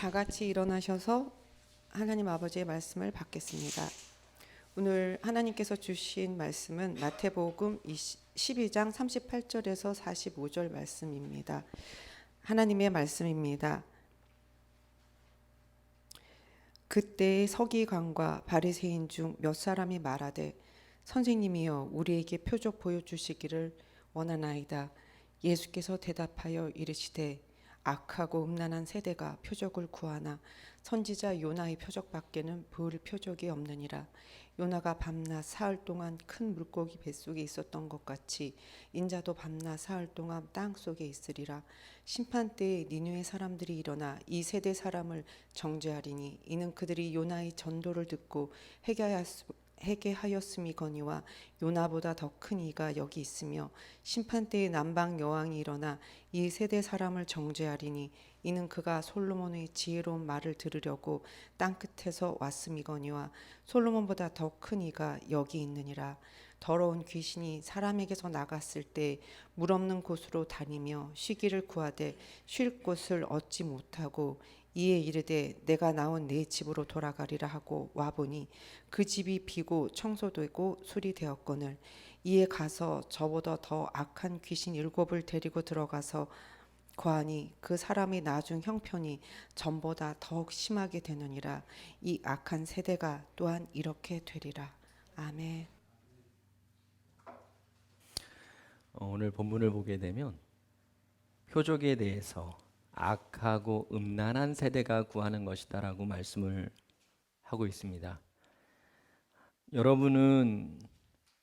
다 같이 일어나셔서 하나님 아버지의 말씀을 받겠습니다. 오늘 하나님께서 주신 말씀은 마태복음 12장 38절에서 45절 말씀입니다. 하나님의 말씀입니다. 그때 서기관과 바리새인 중 몇 사람이 말하되 선생님이여 우리에게 표적 보여주시기를 원하나이다. 예수께서 대답하여 이르시되 악하고 음란한 세대가 표적을 구하나 선지자 요나의 표적밖에는 볼 표적이 없느니라. 요나가 밤낮 사흘 동안 큰 물고기 뱃속에 있었던 것 같이 인자도 밤낮 사흘 동안 땅 속에 있으리라. 심판때에 니느웨 사람들이 일어나 이 세대 사람을 정죄하리니 이는 그들이 요나의 전도를 듣고 회개하였음이거니와 요나보다 더 큰 이가 여기 있으며 심판때에 남방 여왕이 일어나 이 세대 사람을 정죄하리니 이는 그가 솔로몬의 지혜로운 말을 들으려고 땅끝에서 왔음이거니와 솔로몬보다 더 큰 이가 여기 있느니라. 더러운 귀신이 사람에게서 나갔을 때 물 없는 곳으로 다니며 쉬기를 구하되 쉴 곳을 얻지 못하고 이에 이르되 내가 나온 내 집으로 돌아가리라 하고 와보니 그 집이 비고 청소되고 수리되었거늘 이에 가서 저보다 더 악한 귀신 7을 데리고 들어가서 고하니 그 사람의 나중 형편이 전보다 더욱 심하게 되느니라. 이 악한 세대가 또한 이렇게 되리라. 아멘. 오늘 본문을 보게 되면 표적에 대해서 악하고 음란한 세대가 구하는 것이다라고 말씀을 하고 있습니다. 여러분은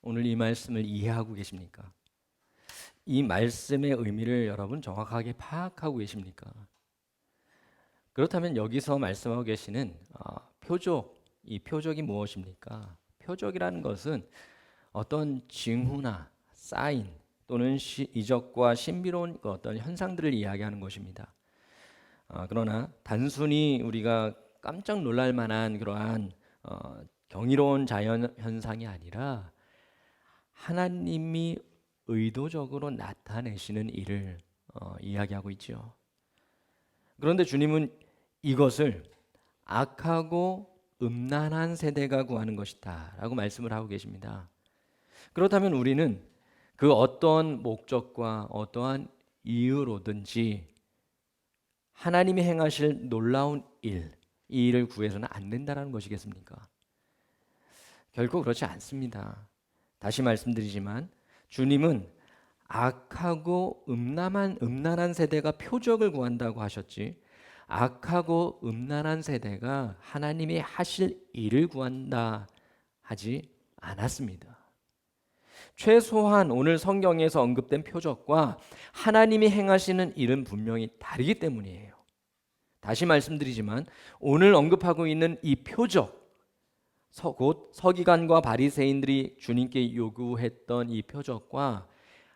오늘 이 말씀을 이해하고 계십니까? 이 말씀의 의미를 여러분 정확하게 파악하고 계십니까? 그렇다면 여기서 말씀하고 계시는 표적, 이 표적이 무엇입니까? 표적이라는 것은 어떤 징후나 사인 또는 이적과 신비로운 어떤 현상들을 이야기하는 것입니다. 그러나 단순히 우리가 깜짝 놀랄 만한 그러한 경이로운 자연 현상이 아니라 하나님이 의도적으로 나타내시는 일을 이야기하고 있죠. 그런데 주님은 이것을 악하고 음란한 세대가 구하는 것이다 라고 말씀을 하고 계십니다. 그렇다면 우리는 그 어떤 목적과 어떠한 이유로든지 하나님이 행하실 놀라운 일, 이 일을 구해서는 안 된다는 것이겠습니까? 결코 그렇지 않습니다. 다시 말씀드리지만 주님은 악하고 음란한 세대가 표적을 구한다고 하셨지 악하고 음란한 세대가 하나님이 하실 일을 구한다 하지 않았습니다. 최소한 오늘 성경에서 언급된 표적과 하나님이 행하시는 일은 분명히 다르기 때문이에요. 다시 말씀드리지만 오늘 언급하고 있는 이 표적, 곧 서기관과 바리새인들이 주님께 요구했던 이 표적과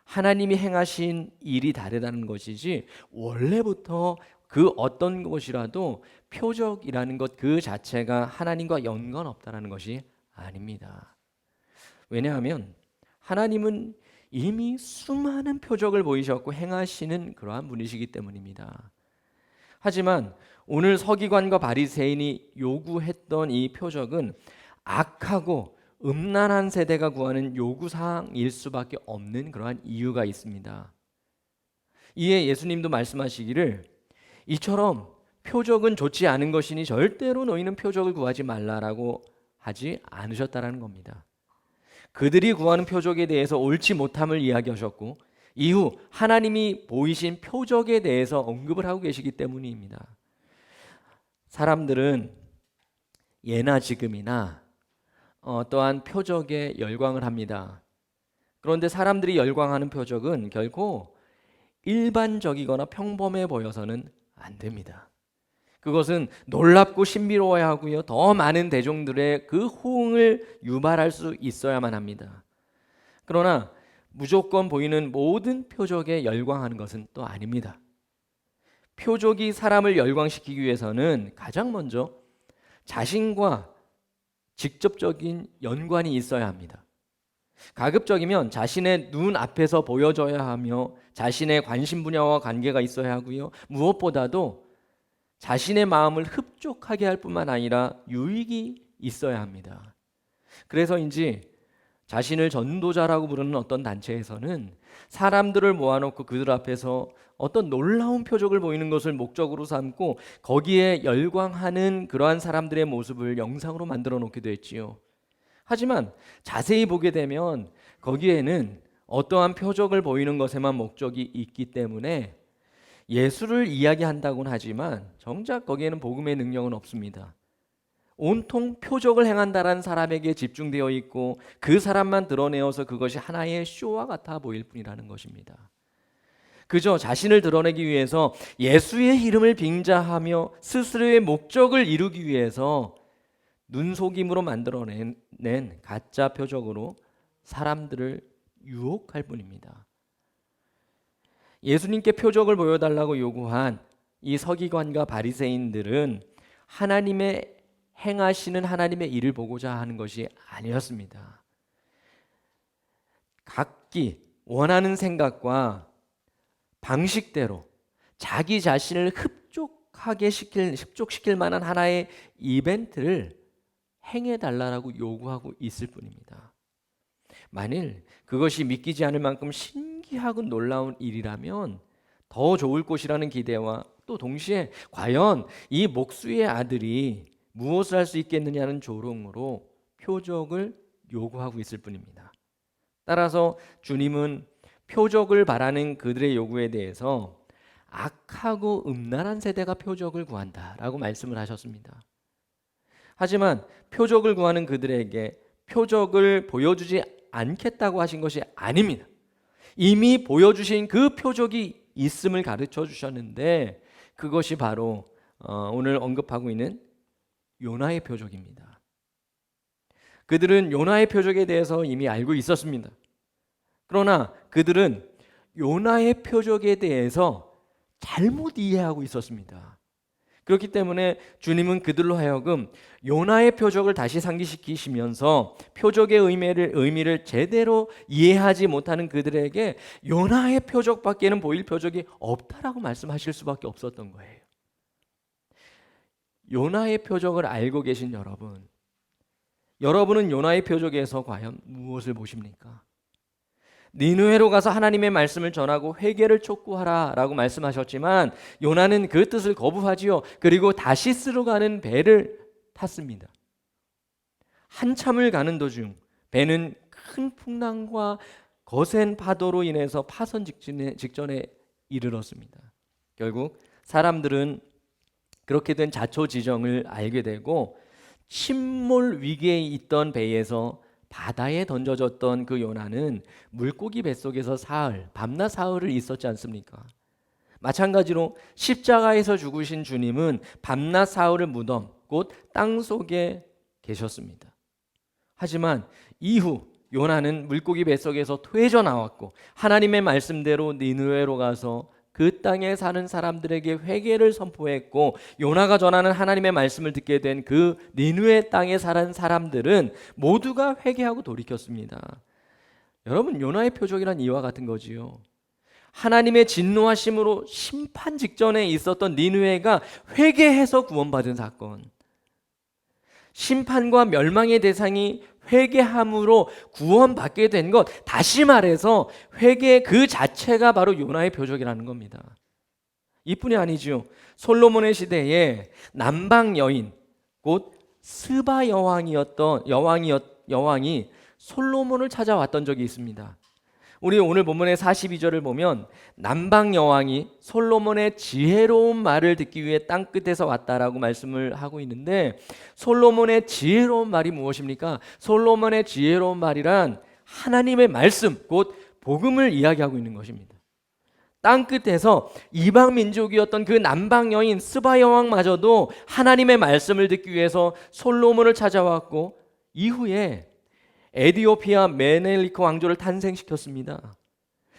하나님이 행하신 일이 다르다는 것이지 원래부터 그 어떤 것이라도 표적이라는 것 그 자체가 하나님과 연관없다는 것이 아닙니다. 왜냐하면 하나님은 이미 수많은 표적을 보이셨고 행하시는 그러한 분이시기 때문입니다. 하지만 오늘 서기관과 바리새인이 요구했던 이 표적은 악하고 음란한 세대가 구하는 요구사항일 수밖에 없는 그러한 이유가 있습니다. 이에 예수님도 말씀하시기를 이처럼 표적은 좋지 않은 것이니 절대로 너희는 표적을 구하지 말라라고 하지 않으셨다라는 겁니다. 그들이 구하는 표적에 대해서 옳지 못함을 이야기하셨고 이후 하나님이 보이신 표적에 대해서 언급을 하고 계시기 때문입니다. 사람들은 예나 지금이나 또한 표적에 열광을 합니다. 그런데 사람들이 열광하는 표적은 결코 일반적이거나 평범해 보여서는 안 됩니다. 그것은 놀랍고 신비로워야 하고요. 더 많은 대중들의 그 호응을 유발할 수 있어야만 합니다. 그러나 무조건 보이는 모든 표적에 열광하는 것은 또 아닙니다. 표적이 사람을 열광시키기 위해서는 가장 먼저 자신과 직접적인 연관이 있어야 합니다. 가급적이면 자신의 눈 앞에서 보여져야 하며 자신의 관심 분야와 관계가 있어야 하고요. 무엇보다도 자신의 마음을 흡족하게 할 뿐만 아니라 유익이 있어야 합니다. 그래서인지 자신을 전도자라고 부르는 어떤 단체에서는 사람들을 모아놓고 그들 앞에서 어떤 놀라운 표적을 보이는 것을 목적으로 삼고 거기에 열광하는 그러한 사람들의 모습을 영상으로 만들어 놓기도 했지요. 하지만 자세히 보게 되면 거기에는 어떠한 표적을 보이는 것에만 목적이 있기 때문에 예수를 이야기한다고는 하지만 정작 거기에는 복음의 능력은 없습니다. 온통 표적을 행한다라는 사람에게 집중되어 있고 그 사람만 드러내어서 그것이 하나의 쇼와 같아 보일 뿐이라는 것입니다. 그저 자신을 드러내기 위해서 예수의 이름을 빙자하며 스스로의 목적을 이루기 위해서 눈속임으로 만들어낸 가짜 표적으로 사람들을 유혹할 뿐입니다. 예수님께 표적을 보여달라고 요구한 이 서기관과 바리새인들은 하나님의 행하시는 하나님의 일을 보고자 하는 것이 아니었습니다. 각기 원하는 생각과 방식대로 자기 자신을 흡족시킬 만한 하나의 이벤트를 행해달라고 요구하고 있을 뿐입니다. 만일 그것이 믿기지 않을 만큼 신기하고 놀라운 일이라면 더 좋을 것이라는 기대와 또 동시에 과연 이 목수의 아들이 무엇을 할 수 있겠느냐는 조롱으로 표적을 요구하고 있을 뿐입니다. 따라서 주님은 표적을 바라는 그들의 요구에 대해서 악하고 음란한 세대가 표적을 구한다라고 말씀을 하셨습니다. 하지만 표적을 구하는 그들에게 표적을 보여주지 않겠다고 하신 것이 아닙니다. 이미 보여주신 그 표적이 있음을 가르쳐 주셨는데 그것이 바로 오늘 언급하고 있는 요나의 표적입니다. 그들은 요나의 표적에 대해서 이미 알고 있었습니다. 그러나 그들은 요나의 표적에 대해서 잘못 이해하고 있었습니다. 그렇기 때문에 주님은 그들로 하여금 요나의 표적을 다시 상기시키시면서 표적의 의미를 제대로 이해하지 못하는 그들에게 요나의 표적밖에는 보일 표적이 없다라고 말씀하실 수밖에 없었던 거예요. 요나의 표적을 알고 계신 여러분은 요나의 표적에서 과연 무엇을 보십니까? 니느웨로 가서 하나님의 말씀을 전하고 회개를 촉구하라라고 말씀하셨지만 요나는 그 뜻을 거부하지요. 그리고 다시스로 가는 배를 탔습니다. 한참을 가는 도중 배는 큰 풍랑과 거센 파도로 인해서 파선 직전에 이르렀습니다. 결국 사람들은 그렇게 된 자초지정을 알게 되고 침몰 위기에 있던 배에서 바다에 던져졌던 그 요나는 물고기 뱃속에서 밤낮 사흘을 있었지 않습니까? 마찬가지로 십자가에서 죽으신 주님은 밤낮 사흘을 무덤 곧 땅속에 계셨습니다. 하지만 이후 요나는 물고기 뱃속에서 퇴져 나왔고 하나님의 말씀대로 니느웨로 가서 그 땅에 사는 사람들에게 회개를 선포했고 요나가 전하는 하나님의 말씀을 듣게 된 그 니느웨 땅에 사는 사람들은 모두가 회개하고 돌이켰습니다. 여러분, 요나의 표적이란 이와 같은 거지요. 하나님의 진노하심으로 심판 직전에 있었던 니느웨가 회개해서 구원받은 사건. 심판과 멸망의 대상이 회개함으로 구원받게 된 것, 다시 말해서 회개 그 자체가 바로 요나의 표적이라는 겁니다. 이뿐이 아니죠. 솔로몬의 시대에 남방 여인 곧 스바 여왕이 솔로몬을 찾아왔던 적이 있습니다. 우리 오늘 본문의 42절을 보면 남방 여왕이 솔로몬의 지혜로운 말을 듣기 위해 땅 끝에서 왔다라고 말씀을 하고 있는데 솔로몬의 지혜로운 말이 무엇입니까? 솔로몬의 지혜로운 말이란 하나님의 말씀 곧 복음을 이야기하고 있는 것입니다. 땅 끝에서 이방 민족이었던 그 남방 여인 스바 여왕마저도 하나님의 말씀을 듣기 위해서 솔로몬을 찾아왔고 이후에 에디오피아 메넬리크 왕조를 탄생시켰습니다.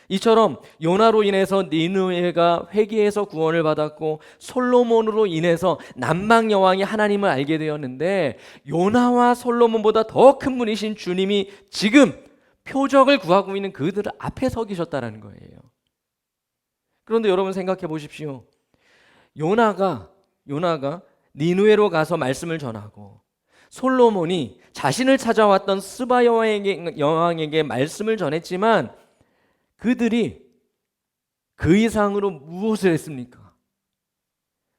이처럼 요나로 인해서 니느웨가 회개해서 구원을 받았고 솔로몬으로 인해서 남방 여왕이 하나님을 알게 되었는데 요나와 솔로몬보다 더 큰 분이신 주님이 지금 표적을 구하고 있는 그들 앞에 서 계셨다는 거예요. 그런데 여러분 생각해 보십시오. 요나가 요나가 니느웨로 가서 말씀을 전하고 솔로몬이 자신을 찾아왔던 스바 여왕에게 말씀을 전했지만 그들이 그 이상으로 무엇을 했습니까?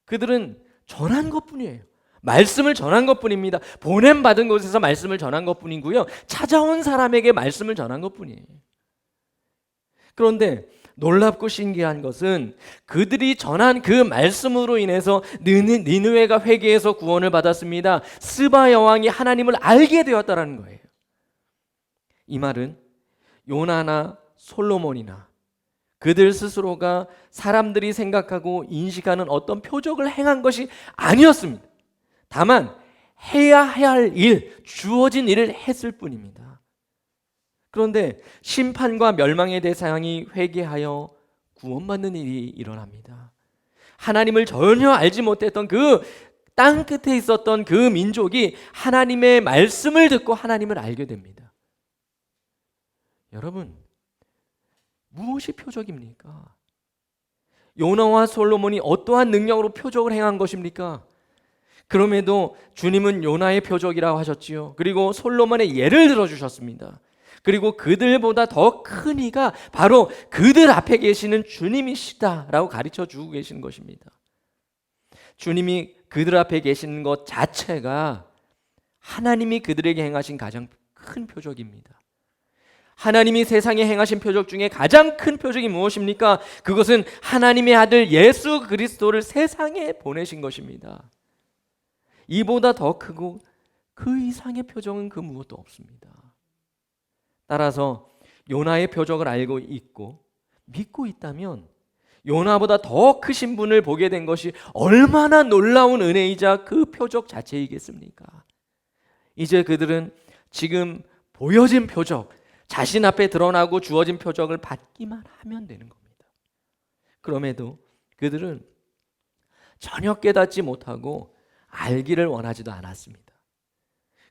그들은 전한 것뿐이에요. 말씀을 전한 것뿐입니다. 보냄받은 곳에서 말씀을 전한 것뿐이고요. 찾아온 사람에게 말씀을 전한 것뿐이에요. 그런데 놀랍고 신기한 것은 그들이 전한 그 말씀으로 인해서 니느웨가 회개해서 구원을 받았습니다. 스바 여왕이 하나님을 알게 되었다는 거예요. 이 말은 요나나 솔로몬이나 그들 스스로가 사람들이 생각하고 인식하는 어떤 표적을 행한 것이 아니었습니다. 다만 해야 할 일, 주어진 일을 했을 뿐입니다. 그런데 심판과 멸망의 대상이 회개하여 구원받는 일이 일어납니다. 하나님을 전혀 알지 못했던 그 땅 끝에 있었던 그 민족이 하나님의 말씀을 듣고 하나님을 알게 됩니다. 여러분, 무엇이 표적입니까? 요나와 솔로몬이 어떠한 능력으로 표적을 행한 것입니까? 그럼에도 주님은 요나의 표적이라고 하셨지요. 그리고 솔로몬의 예를 들어주셨습니다. 그리고 그들보다 더 큰 이가 바로 그들 앞에 계시는 주님이시다라고 가르쳐 주고 계시는 것입니다. 주님이 그들 앞에 계시는 것 자체가 하나님이 그들에게 행하신 가장 큰 표적입니다. 하나님이 세상에 행하신 표적 중에 가장 큰 표적이 무엇입니까? 그것은 하나님의 아들 예수 그리스도를 세상에 보내신 것입니다. 이보다 더 크고 그 이상의 표적은 그 무엇도 없습니다. 따라서 요나의 표적을 알고 있고 믿고 있다면 요나보다 더 크신 분을 보게 된 것이 얼마나 놀라운 은혜이자 그 표적 자체이겠습니까? 이제 그들은 지금 보여진 표적, 자신 앞에 드러나고 주어진 표적을 받기만 하면 되는 겁니다. 그럼에도 그들은 전혀 깨닫지 못하고 알기를 원하지도 않았습니다.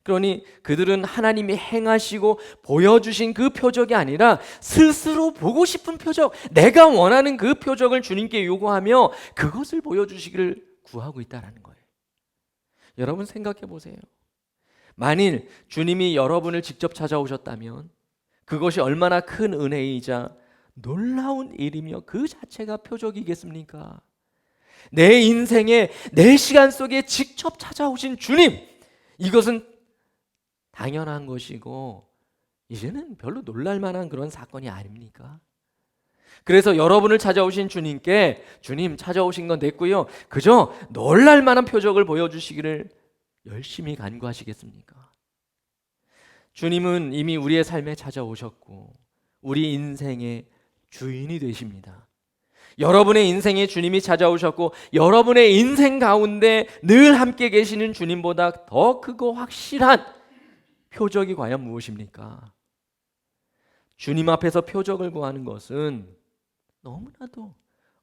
그러니 그들은 하나님이 행하시고 보여주신 그 표적이 아니라 스스로 보고 싶은 표적, 내가 원하는 그 표적을 주님께 요구하며 그것을 보여주시기를 구하고 있다는 거예요. 여러분 생각해 보세요. 만일 주님이 여러분을 직접 찾아오셨다면 그것이 얼마나 큰 은혜이자 놀라운 일이며 그 자체가 표적이겠습니까? 내 인생에 내 시간 속에 직접 찾아오신 주님, 이것은 당연한 것이고 이제는 별로 놀랄 만한 그런 사건이 아닙니까? 그래서 여러분을 찾아오신 주님께 주님 찾아오신 건 됐고요, 그저 놀랄 만한 표적을 보여주시기를 열심히 간구하시겠습니까? 주님은 이미 우리의 삶에 찾아오셨고 우리 인생의 주인이 되십니다. 여러분의 인생에 주님이 찾아오셨고 여러분의 인생 가운데 늘 함께 계시는 주님보다 더 크고 확실한 표적이 과연 무엇입니까? 주님 앞에서 표적을 구하는 것은 너무나도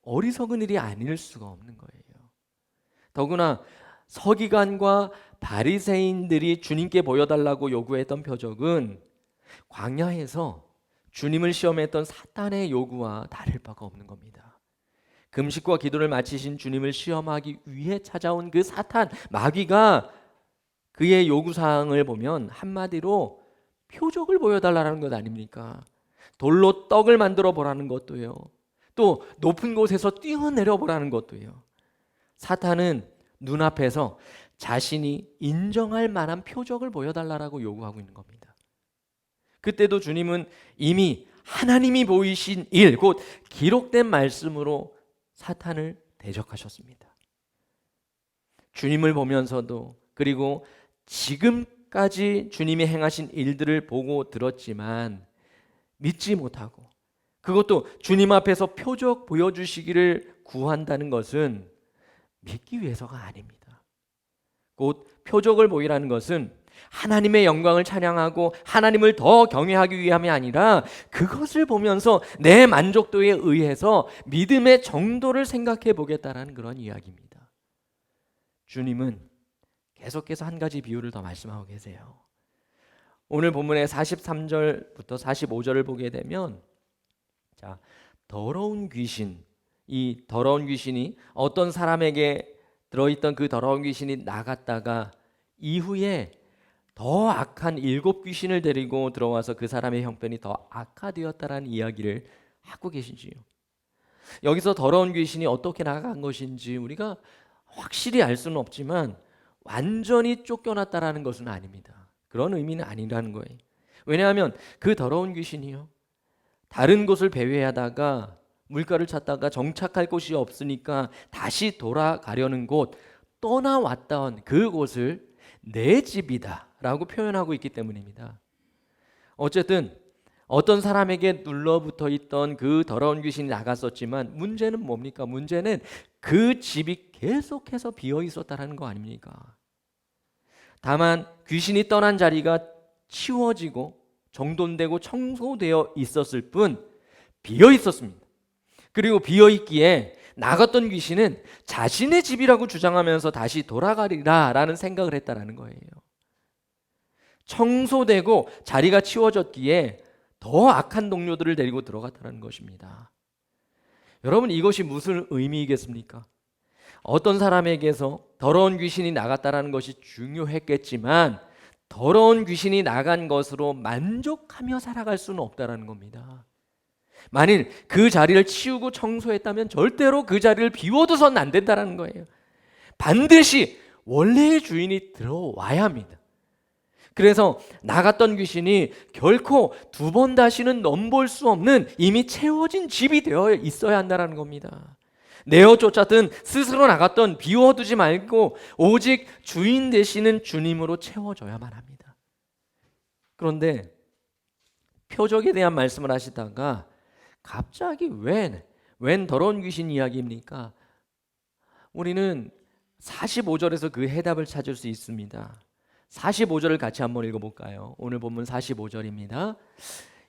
어리석은 일이 아닐 수가 없는 거예요. 더구나 서기관과 바리새인들이 주님께 보여달라고 요구했던 표적은 광야에서 주님을 시험했던 사탄의 요구와 다를 바가 없는 겁니다. 금식과 기도를 마치신 주님을 시험하기 위해 찾아온 그 사탄, 마귀가 그의 요구사항을 보면 한마디로 표적을 보여달라는 것 아닙니까? 돌로 떡을 만들어 보라는 것도요, 또 높은 곳에서 뛰어내려 보라는 것도요. 사탄은 눈앞에서 자신이 인정할 만한 표적을 보여달라고 요구하고 있는 겁니다. 그때도 주님은 이미 하나님이 보이신 일, 곧 기록된 말씀으로 사탄을 대적하셨습니다. 주님을 보면서도, 그리고 지금까지 주님이 행하신 일들을 보고 들었지만 믿지 못하고, 그것도 주님 앞에서 표적 보여주시기를 구한다는 것은 믿기 위해서가 아닙니다. 곧 표적을 보이라는 것은 하나님의 영광을 찬양하고 하나님을 더 경외하기 위함이 아니라 그것을 보면서 내 만족도에 의해서 믿음의 정도를 생각해 보겠다는 그런 이야기입니다. 주님은 계속해서 한 가지 비유를 더 말씀하고 계세요. 오늘 본문의 43절부터 45절을 보게 되면, 더러운 귀신, 이 더러운 귀신이 어떤 사람에게 들어있던 그 더러운 귀신이 나갔다가 이후에 더 악한 7귀신을 데리고 들어와서 그 사람의 형편이 더 악화되었다라는 이야기를 하고 계신지요. 여기서 더러운 귀신이 어떻게 나간 것인지 우리가 확실히 알 수는 없지만 완전히 쫓겨났다라는 것은 아닙니다. 그런 의미는 아니라는 거예요. 왜냐하면 그 더러운 귀신이요, 다른 곳을 배회하다가 물가를 찾다가 정착할 곳이 없으니까 다시 돌아가려는 곳, 떠나왔던 그곳을 내 집이다 라고 표현하고 있기 때문입니다. 어쨌든 어떤 사람에게 눌러붙어 있던 그 더러운 귀신이 나갔었지만 문제는 뭡니까? 문제는 그 집이 계속해서 비어 있었다는 거 아닙니까? 다만 귀신이 떠난 자리가 치워지고 정돈되고 청소되어 있었을 뿐 비어 있었습니다. 그리고 비어 있기에 나갔던 귀신은 자신의 집이라고 주장하면서 다시 돌아가리라 라는 생각을 했다라는 거예요. 청소되고 자리가 치워졌기에 더 악한 동료들을 데리고 들어갔다는 것입니다. 여러분, 이것이 무슨 의미이겠습니까? 어떤 사람에게서 더러운 귀신이 나갔다는 것이 중요했겠지만 더러운 귀신이 나간 것으로 만족하며 살아갈 수는 없다는 겁니다. 만일 그 자리를 치우고 청소했다면 절대로 그 자리를 비워두서는 안 된다는 거예요. 반드시 원래의 주인이 들어와야 합니다. 그래서 나갔던 귀신이 결코 두 번 다시는 넘볼 수 없는 이미 채워진 집이 되어 있어야 한다는 겁니다. 내어 쫓았든 스스로 나갔던 비워두지 말고 오직 주인 되시는 주님으로 채워져야만 합니다. 그런데 표적에 대한 말씀을 하시다가 갑자기 웬 더러운 귀신 이야기입니까? 우리는 45절에서 그 해답을 찾을 수 있습니다. 45절을 같이 한번 읽어볼까요? 오늘 본문 45절입니다.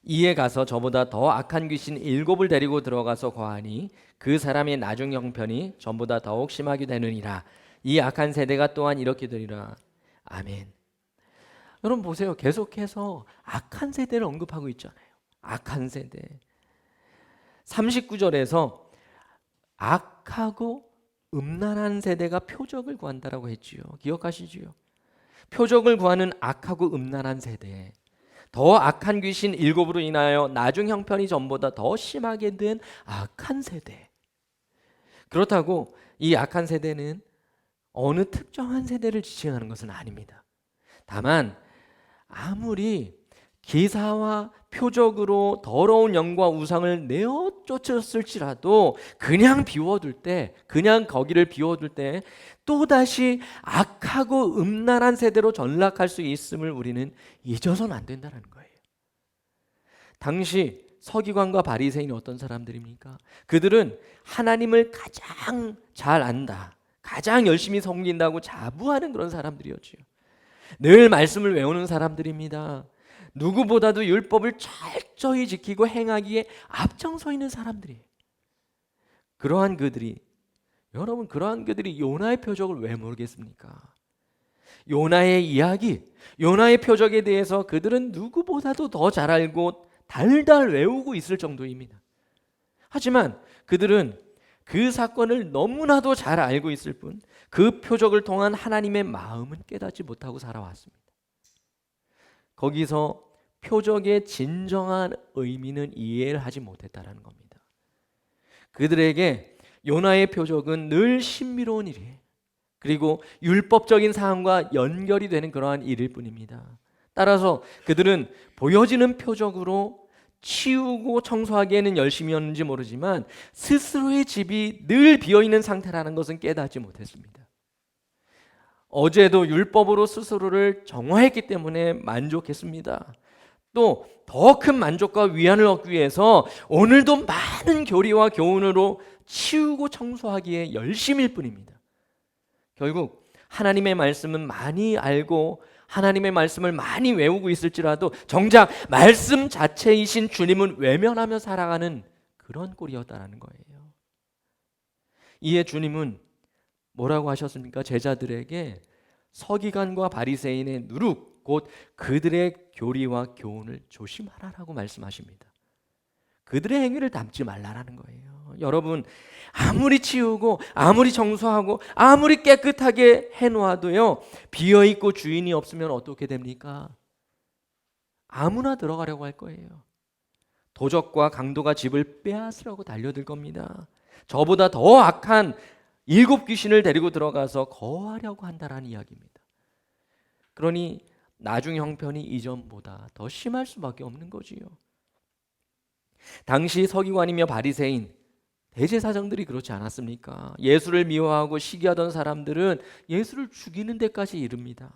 이에 가서 저보다 더 악한 귀신 7을 데리고 들어가서 거하니 그 사람의 나중 형편이 전보다 더욱 심하게 되느니라. 이 악한 세대가 또한 이렇게 되리라. 아멘. 여러분 보세요. 계속해서 악한 세대를 언급하고 있잖아요. 악한 세대. 39절에서 악하고 음란한 세대가 표적을 구한다라고 했지요. 기억하시지요? 표적을 구하는 악하고 음란한 세대, 더 악한 귀신 7으로 인하여 나중 형편이 전보다 더 심하게 된 악한 세대. 그렇다고 이 악한 세대는 어느 특정한 세대를 지칭하는 것은 아닙니다. 다만 아무리 기사와 표적으로 더러운 영과 우상을 내어 쫓았을지라도 그냥 비워둘 때, 그냥 거기를 비워둘 때 또다시 악하고 음란한 세대로 전락할 수 있음을 우리는 잊어서는 안 된다는 거예요. 당시 서기관과 바리새인이 어떤 사람들입니까? 그들은 하나님을 가장 잘 안다, 가장 열심히 섬긴다고 자부하는 그런 사람들이었지요. 늘 말씀을 외우는 사람들입니다. 누구보다도 율법을 철저히 지키고 행하기에 앞장서 있는 사람들이에요. 그러한 그들이 요나의 표적을 왜 모르겠습니까? 요나의 이야기, 요나의 표적에 대해서 그들은 누구보다도 더 잘 알고 달달 외우고 있을 정도입니다. 하지만 그들은 그 사건을 너무나도 잘 알고 있을 뿐 그 표적을 통한 하나님의 마음은 깨닫지 못하고 살아왔습니다. 거기서 표적의 진정한 의미는 이해를 하지 못했다는 겁니다. 그들에게 요나의 표적은 늘 신비로운 일이에요. 그리고 율법적인 사항과 연결이 되는 그러한 일일 뿐입니다. 따라서 그들은 보여지는 표적으로 치우고 청소하기에는 열심이었는지 모르지만 스스로의 집이 늘 비어있는 상태라는 것은 깨닫지 못했습니다. 어제도 율법으로 스스로를 정화했기 때문에 만족했습니다. 또 더 큰 만족과 위안을 얻기 위해서 오늘도 많은 교리와 교훈으로 치우고 청소하기에 열심일 뿐입니다. 결국 하나님의 말씀은 많이 알고 하나님의 말씀을 많이 외우고 있을지라도 정작 말씀 자체이신 주님은 외면하며 살아가는 그런 꼴이었다는 거예요. 이에 주님은 뭐라고 하셨습니까? 제자들에게 서기관과 바리새인의 누룩 곧 그들의 교리와 교훈을 조심하라라고 말씀하십니다. 그들의 행위를 담지 말라라는 거예요. 여러분, 아무리 치우고 아무리 청소하고 아무리 깨끗하게 해놓아도요, 비어있고 주인이 없으면 어떻게 됩니까? 아무나 들어가려고 할 거예요. 도적과 강도가 집을 빼앗으려고 달려들 겁니다. 저보다 더 악한 7 귀신을 데리고 들어가서 거하려고 한다라는 이야기입니다. 그러니 나중 형편이 이전보다 더 심할 수밖에 없는 거지요. 당시 서기관이며 바리새인 대제사장들이 그렇지 않았습니까? 예수를 미워하고 시기하던 사람들은 예수를 죽이는 데까지 이릅니다.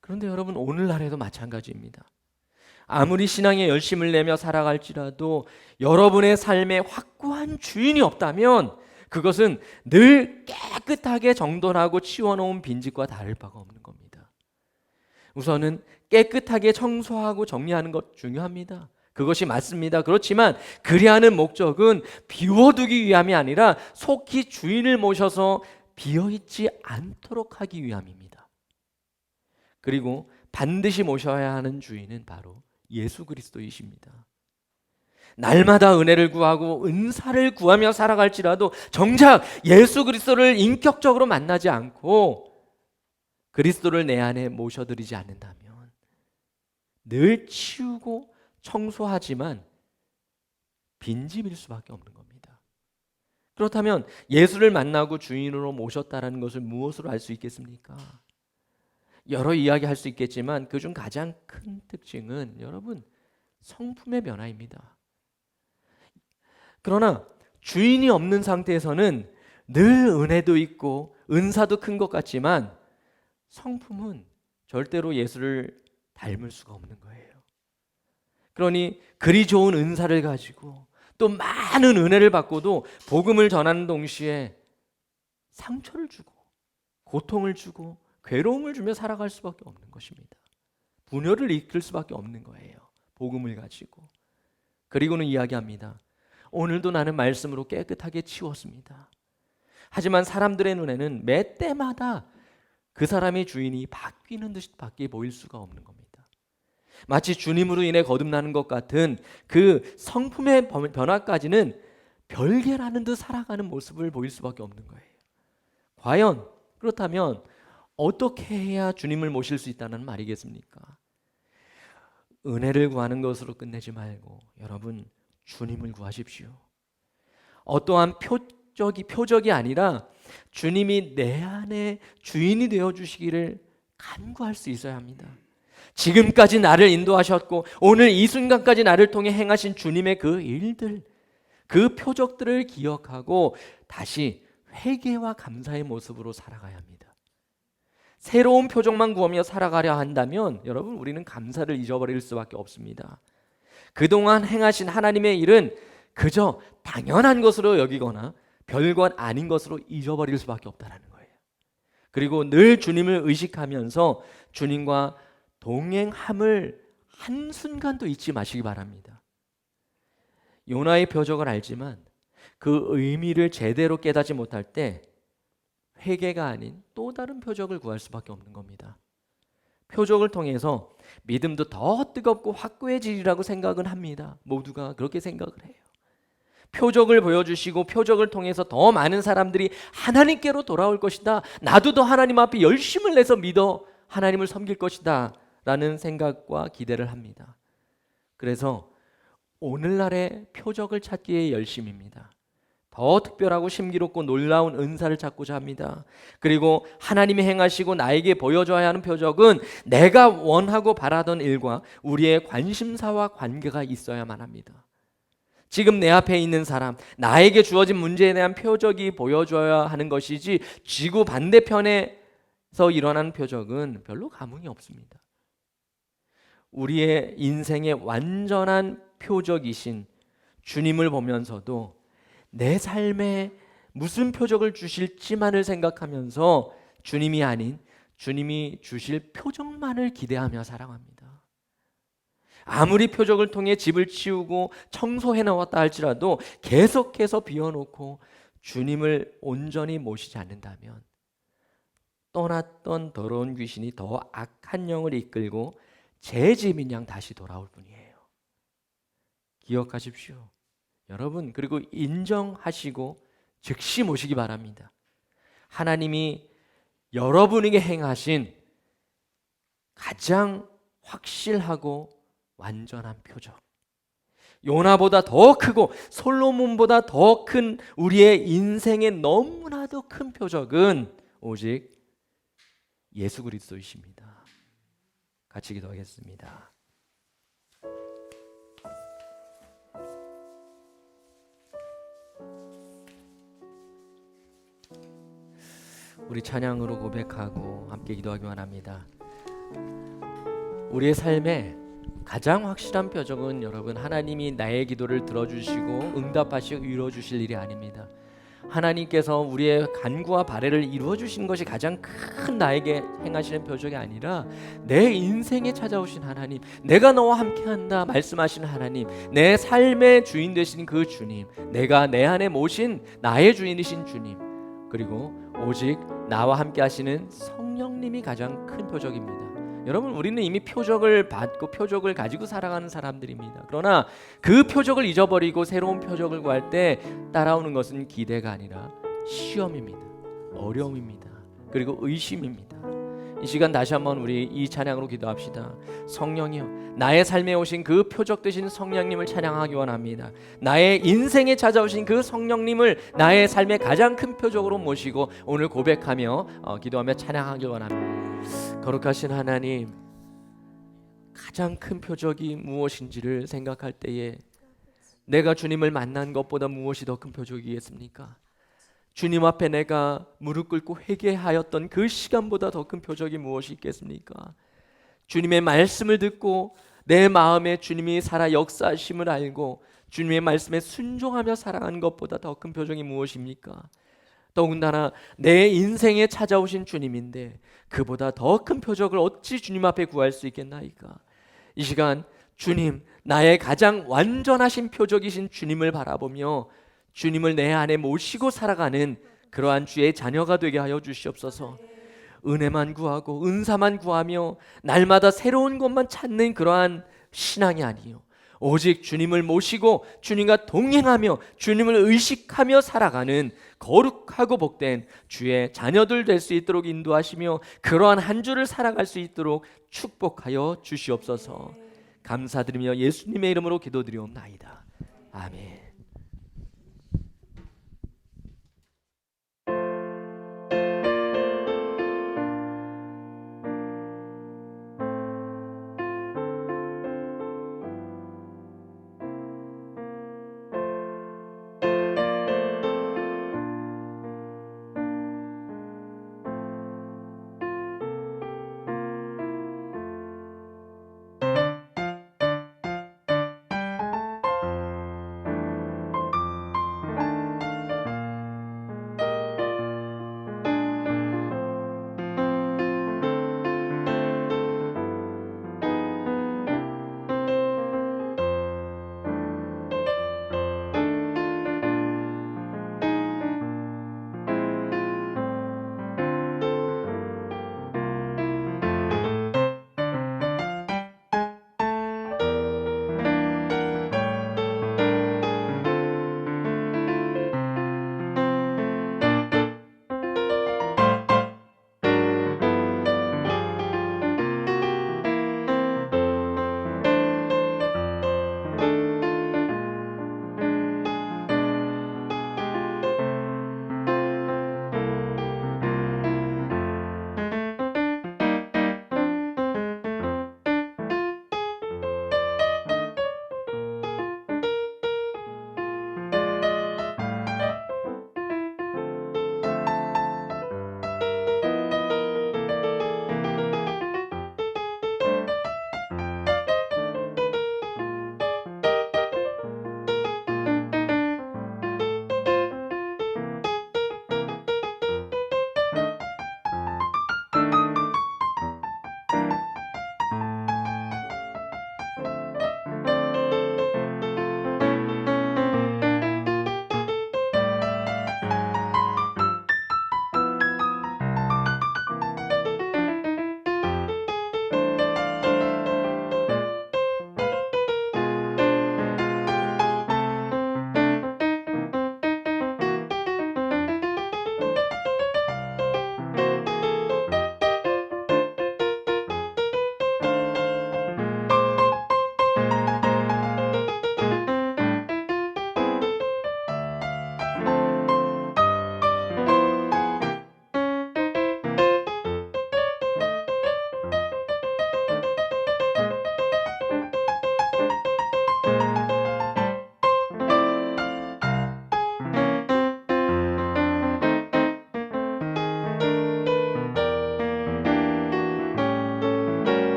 그런데 여러분, 오늘날에도 마찬가지입니다. 아무리 신앙에 열심을 내며 살아갈지라도 여러분의 삶에 확고한 주인이 없다면 그것은 늘 깨끗하게 정돈하고 치워놓은 빈집과 다를 바가 없는 겁니다. 우선은 깨끗하게 청소하고 정리하는 것 중요합니다. 그것이 맞습니다. 그렇지만 그리하는 목적은 비워두기 위함이 아니라 속히 주인을 모셔서 비어있지 않도록 하기 위함입니다. 그리고 반드시 모셔야 하는 주인은 바로 예수 그리스도이십니다. 날마다 은혜를 구하고 은사를 구하며 살아갈지라도 정작 예수 그리스도를 인격적으로 만나지 않고 그리스도를 내 안에 모셔드리지 않는다면 늘 치우고 청소하지만 빈집일 수밖에 없는 겁니다. 그렇다면 예수를 만나고 주인으로 모셨다는 것을 무엇으로 알 수 있겠습니까? 여러 이야기할 수 있겠지만 그중 가장 큰 특징은 여러분, 성품의 변화입니다. 그러나 주인이 없는 상태에서는 늘 은혜도 있고 은사도 큰 것 같지만 성품은 절대로 예수를 닮을 수가 없는 거예요. 그러니 그리 좋은 은사를 가지고 또 많은 은혜를 받고도 복음을 전하는 동시에 상처를 주고 고통을 주고 괴로움을 주며 살아갈 수밖에 없는 것입니다. 분열을 이끌 수밖에 없는 거예요. 복음을 가지고. 그리고는 이야기합니다. 오늘도 나는 말씀으로 깨끗하게 치웠습니다. 하지만 사람들의 눈에는 매 때마다 그 사람의 주인이 바뀌는 듯이 보일 수가 없는 겁니다. 마치 주님으로 인해 거듭나는 것 같은 그 성품의 변화까지는 별개라는 듯 살아가는 모습을 보일 수밖에 없는 거예요. 과연 그렇다면 어떻게 해야 주님을 모실 수 있다는 말이겠습니까? 은혜를 구하는 것으로 끝내지 말고 여러분, 주님을 구하십시오. 어떠한 표적이 아니라 주님이 내 안에 주인이 되어주시기를 간구할 수 있어야 합니다. 지금까지 나를 인도하셨고 오늘 이 순간까지 나를 통해 행하신 주님의 그 일들, 그 표적들을 기억하고 다시 회개와 감사의 모습으로 살아가야 합니다. 새로운 표적만 구하며 살아가려 한다면 여러분, 우리는 감사를 잊어버릴 수밖에 없습니다. 그동안 행하신 하나님의 일은 그저 당연한 것으로 여기거나 별것 아닌 것으로 잊어버릴 수밖에 없다는 거예요. 그리고 늘 주님을 의식하면서 주님과 동행함을 한순간도 잊지 마시기 바랍니다. 요나의 표적을 알지만 그 의미를 제대로 깨닫지 못할 때 회개가 아닌 또 다른 표적을 구할 수밖에 없는 겁니다. 표적을 통해서 믿음도 더 뜨겁고 확고해지리라고 생각은 합니다. 모두가 그렇게 생각을 해요. 표적을 보여주시고 표적을 통해서 더 많은 사람들이 하나님께로 돌아올 것이다. 나도 더 하나님 앞에 열심을 내서 믿어 하나님을 섬길 것이다 라는 생각과 기대를 합니다. 그래서 오늘날의 표적을 찾기에 열심입니다. 더 특별하고 신비롭고 놀라운 은사를 찾고자 합니다. 그리고 하나님이 행하시고 나에게 보여줘야 하는 표적은 내가 원하고 바라던 일과 우리의 관심사와 관계가 있어야만 합니다. 지금 내 앞에 있는 사람, 나에게 주어진 문제에 대한 표적이 보여줘야 하는 것이지 지구 반대편에서 일어나는 표적은 별로 감흥이 없습니다. 우리의 인생의 완전한 표적이신 주님을 보면서도 내 삶에 무슨 표적을 주실지만을 생각하면서 주님이 아닌 주님이 주실 표적만을 기대하며 살아갑니다. 아무리 표적을 통해 집을 치우고 청소해 나왔다 할지라도 계속해서 비워놓고 주님을 온전히 모시지 않는다면 떠났던 더러운 귀신이 더 악한 영을 이끌고 제 집인 양 다시 돌아올 뿐이에요. 기억하십시오. 여러분, 그리고 인정하시고 즉시 모시기 바랍니다. 하나님이 여러분에게 행하신 가장 확실하고 완전한 표적, 요나보다 더 크고 솔로몬보다 더 큰 우리의 인생의 너무나도 큰 표적은 오직 예수 그리스도이십니다. 같이 기도하겠습니다. 우리 찬양으로 고백하고 함께 기도하기 원합니다. 우리의 삶에 가장 확실한 표적은 여러분, 하나님이 나의 기도를 들어주시고 응답하시고 이루어주실 일이 아닙니다. 하나님께서 우리의 간구와 바래를 이루어주시는 것이 가장 큰 나에게 행하시는 표적이 아니라 내 인생에 찾아오신 하나님, 내가 너와 함께한다 말씀하시는 하나님, 내 삶의 주인 되신 그 주님, 내가 내 안에 모신 나의 주인이신 주님, 그리고 오직 나와 함께 하시는 성령님이 가장 큰 표적입니다. 여러분, 우리는 이미 표적을 받고 표적을 가지고 살아가는 사람들입니다. 그러나 그 표적을 잊어버리고 새로운 표적을 구할 때 따라오는 것은 기대가 아니라 시험입니다. 어려움입니다. 그리고 의심입니다. 이 시간 다시 한번 우리 이 찬양으로 기도합시다. 성령이여, 나의 삶에 오신 그 표적 되신 성령님을 찬양하기 원합니다. 나의 인생에 찾아오신 그 성령님을 나의 삶의 가장 큰 표적으로 모시고 오늘 고백하며 기도하며 찬양하기 원합니다. 거룩하신 하나님, 가장 큰 표적이 무엇인지를 생각할 때에 내가 주님을 만난 것보다 무엇이 더 큰 표적이겠습니까? 주님 앞에 내가 무릎 꿇고 회개하였던 그 시간보다 더 큰 표적이 무엇이 있겠습니까? 주님의 말씀을 듣고 내 마음에 주님이 살아 역사하심을 알고 주님의 말씀에 순종하며 살아가는 것보다 더 큰 표적이 무엇입니까? 더군다나 내 인생에 찾아오신 주님인데 그보다 더 큰 표적을 어찌 주님 앞에 구할 수 있겠나이까? 이 시간 주님, 나의 가장 완전하신 표적이신 주님을 바라보며 주님을 내 안에 모시고 살아가는 그러한 주의 자녀가 되게 하여 주시옵소서. 은혜만 구하고 은사만 구하며 날마다 새로운 것만 찾는 그러한 신앙이 아니요, 오직 주님을 모시고 주님과 동행하며 주님을 의식하며 살아가는 거룩하고 복된 주의 자녀들 될 수 있도록 인도하시며 그러한 한 주를 살아갈 수 있도록 축복하여 주시옵소서. 감사드리며 예수님의 이름으로 기도드리옵나이다. 아멘.